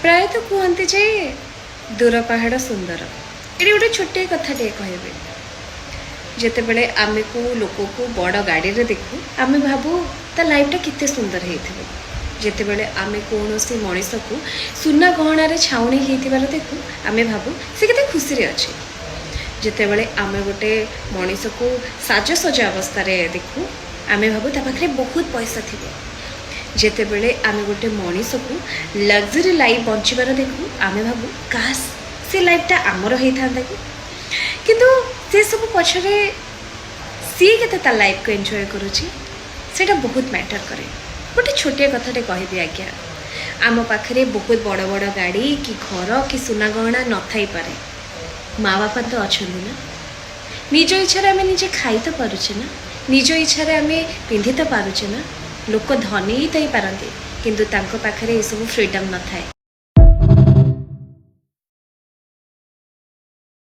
प्रायतः कहते जे दूर पहाड़ सुंदर ये गोटे छोटे कथाटे कहे जिते बड़े आम को लोक को बड़ गाड़ी रे देखू आम भावु ता लाइफटा केते सुंदर होते जिते बड़े आम कौन सी मनीष को सुना गहणार छाउणी होती देखू आम भावु से केते खुशी अच्छे जिते बड़े आम गोटे मनीष को साजसजा अवस्था देखू आम भावु ता पाखे बहुत पैसा थी जिते बड़े आम गोटे मनीष को लग्जरी लाइफ बंचार देखू आम भावु काश से लाइफटा आमर होता कि किंतु से सब पछरे सी के लाइफ को एंजॉय करुच्ची सेटा बहुत मैटर करे गोटे छोटे कथाटे कहबी आज्ञा आम पाखे बहुत बड़ बड़ गाड़ी कि घर कि सुना गहना न थी पारे माँ बापा तो अच्छा ना निज इच्छा आम निजे खाई तो पारुचे ना निज इच्छा आम पिंधि तो पारुचे ना लोक धनी ही तो पारती किंतु तांको पाखरे ये सब फ्रीडम न थाए।